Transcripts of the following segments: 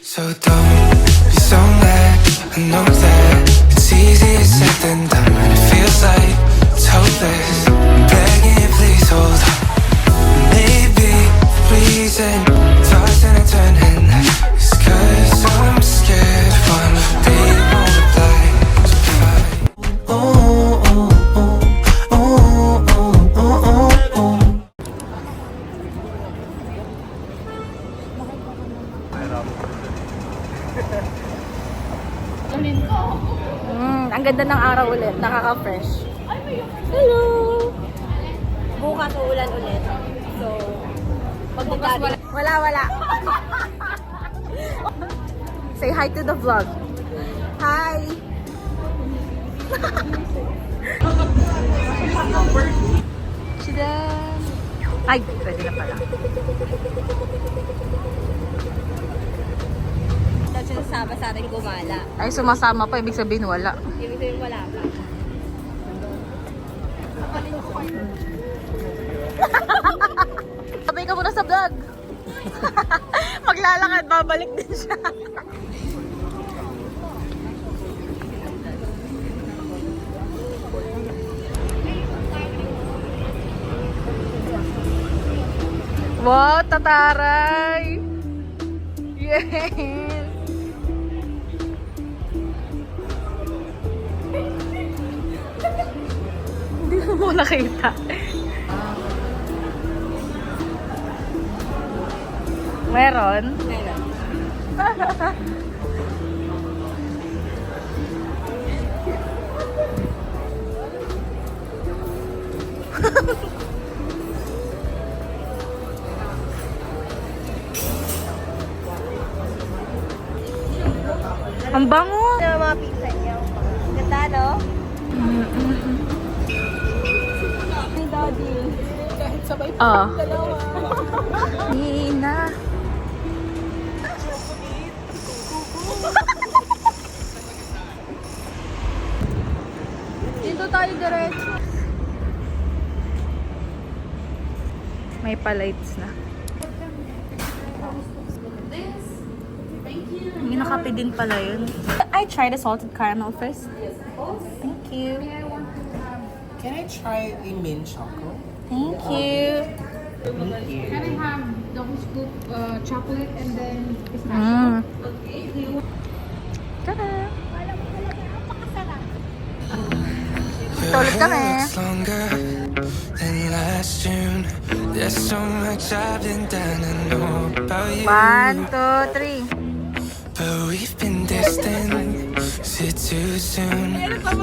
So don't be so mad. I know that it's easier said than done, and it feels like it's hopeless. I'm begging you, please hold on. Maybe the reason tossing and turning is 'cause I'm scared one day you won't reply. So fight. Oh, oh, oh, oh, oh, oh, oh, oh. Ang ganda ng araw ulit. Nakaka-fresh. Hello! Bukas uulan ulit. So, magdadali. Wala. Say hi to the vlog. Hi! Chidan! Ay, pwede na pala. Sinasama sa atin gumala. Ay, sumasama pa. Ibig sabihin wala. Ibig sabihin wala pa. Sabay ka muna sa vlog. Maglalakad, babalik din siya. Wow, tataray! Yes! Hindi mo nakita. Meron? Meron. Ang bango! Yung mga pizza niya. Ganda, no? Daddy. Kahit sabay pa dalawa. Nina. Dito tayo diretso. May pa-lights na. May nakape din pala yun. I try the salted caramel first. Thank you. Can I try the mint choco? Thank you. Can I have double scoop chocolate and then pistachio? Tada! Ito ulit kami. Looks longer than last June. There's so much I've been done to know about you. 1, 2, 3. But we've been distant. Is it too soon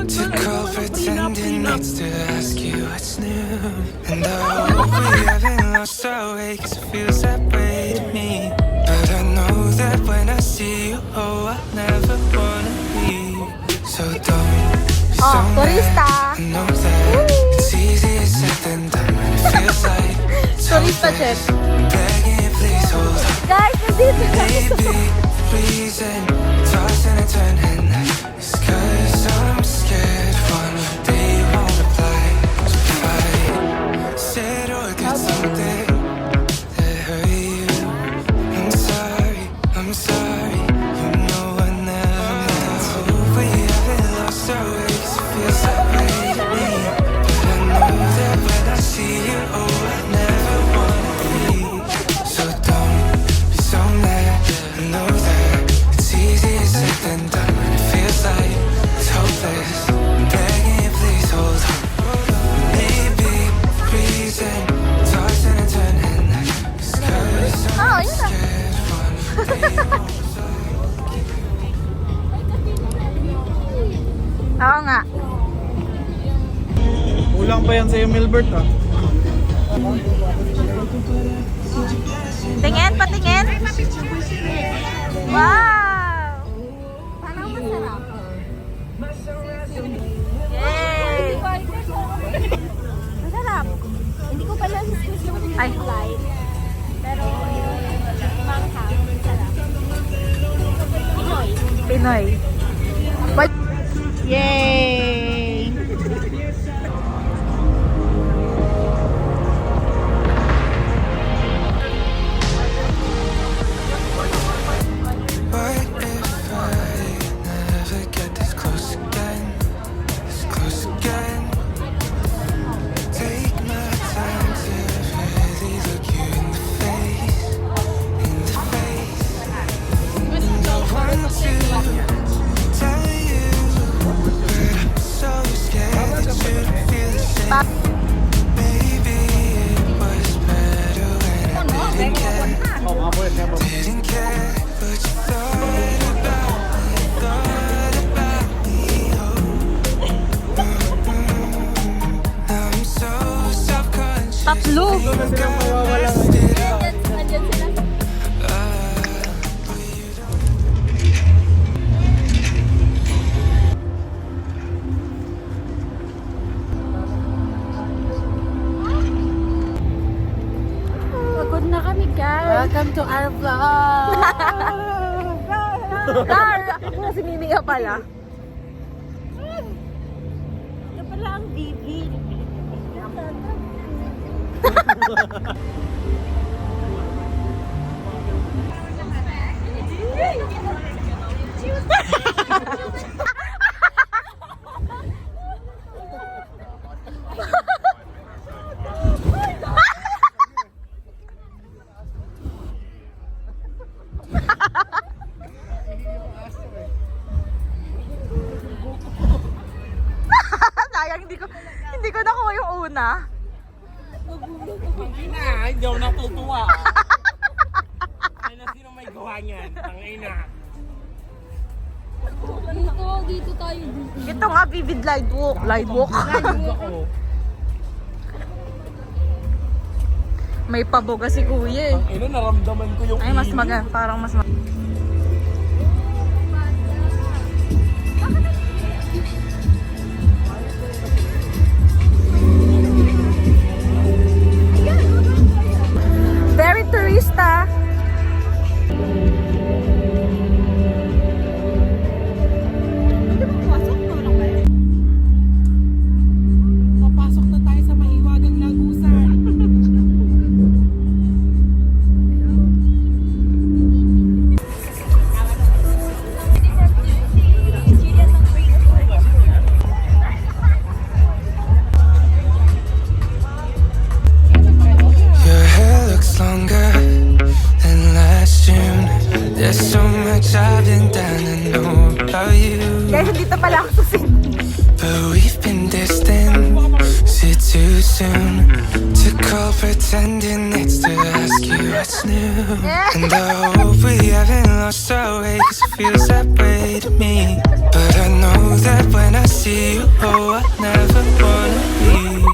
to call pretending not to ask you what's new? And I hope we haven't lost our way, 'cause it feels that way to me. But I know that when I see you, oh, I never wanna leave. So don't be so turista. mad. I know that it's easier said than done, and it feels like it's Turista, chef. hopeless. Begging you, please hold on. Guys, nandito na. Maybe reason tossing and turning is 'cause I'm scared one day you won't reply. So if I said or did something that hurt you, I'm sorry, you know I never meant to. We haven't lost our way, 'cause it feels that way to me. But I know that when I see you, oh, I never wanna leave. So don't be so mad. I know that it's easier said than done, and it feels like it's hopeless. I'm begging you, please hold on. Maybe reason tossing and turning is 'cause I'm yun na. scared one day you won't. Oo nga. Kulang pa yan sa'yo, Milbert, ha? Tingin, patingin. Wow! Parang masarap. Yay! Masarap. Hindi ko pala gusto yung light. Pero yung manghang, masarap. Pinoy. Yay! Lo! Andyan sila. Pagod na kami, guys. Welcome to our vlog! Ako si Mimi nga pala. Ito pala ang Bibi. Sayang, hindi ko nakuha yung una. Hindi ako natutuwa. Ay na sino may gawa niyan? Tangina. Dito tayo. Ito nga, vivid light walk. Light walk. Ako. May paboga si kuya eh. Ino, naramdaman ko yung Ay, mas init. maga. Parang mas Very turista. Papasok na tayo sa mahiwagang lagusan. Your hair looks longer than last June. There's so much I've been dying to know about you. Guys, dito pala ako sa Sydney. But we've been distant. Is it too soon to call pretending it's to ask you what's new? And I hope we haven't lost our way, 'cause it feels that way to me. But I know that when I see you, oh, I never wanna leave.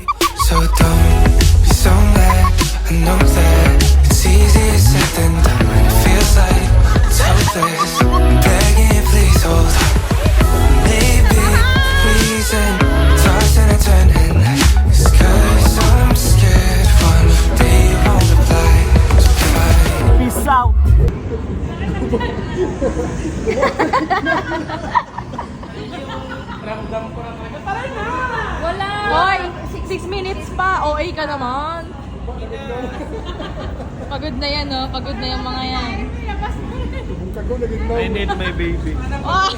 So don't be so mad. I know that it's easier said than done when it feels like it's hopeless. I'm begging, please hold on. Maybe reason tossing and turning. It's 'cause I'm scared one day you won't reply. So fight. Peace out. Ramdam ko na talaga. Tara na! Hoy! 6 minutes pa. OA ka naman. Pagod na yan, no? Pagod na yung mga yan. I need my baby. Oh!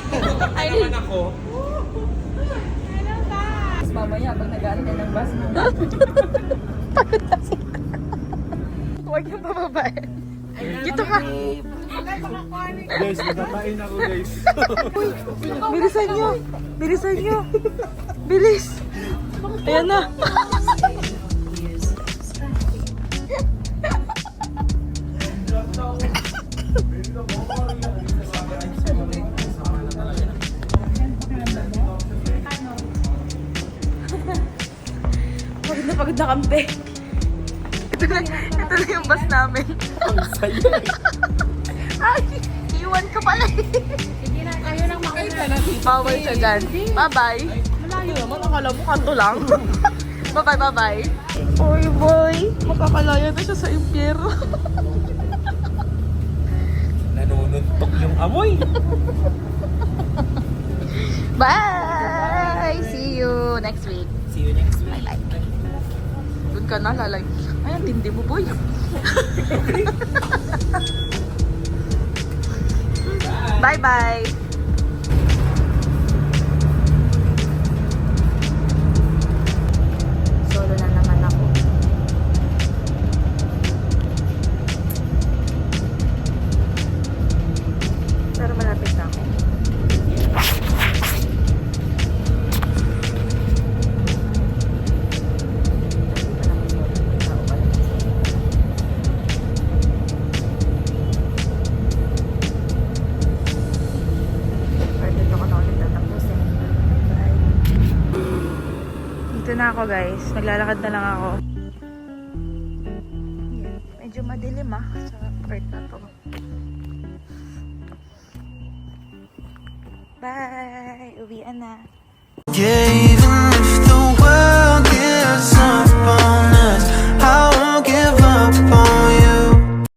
I need... Ako. Mamaya, pag nag-aaral ka ng bus mo. Pagod na sila. Huwag yung bababae. Dito ka. Guys, magkakain ako guys. Bilisan nyo. Bilisan nyo. Bilis. Ayan na. Pagod na kampe. Ito na yung bus namin. Ay, iwan ka pala eh. Sige na, kayo nang makita. Bawal siya dyan. Bye-bye. Malayo naman, akala mo kanto lang. Bye-bye, bye-bye. Oy, boy. Makakalaya na siya sa impyerno. Nanununtok yung amoy. Bye! See you next week. See you next week. Bye-bye. Doon ka na, lalay. Ay, ang tindi mo, boy. Bye-bye. Solo na naman ako. Pero malapit na ako. Dito na ako guys. Naglalakad na lang ako. problema sa part na to. Bye! Uwian na. Yeah,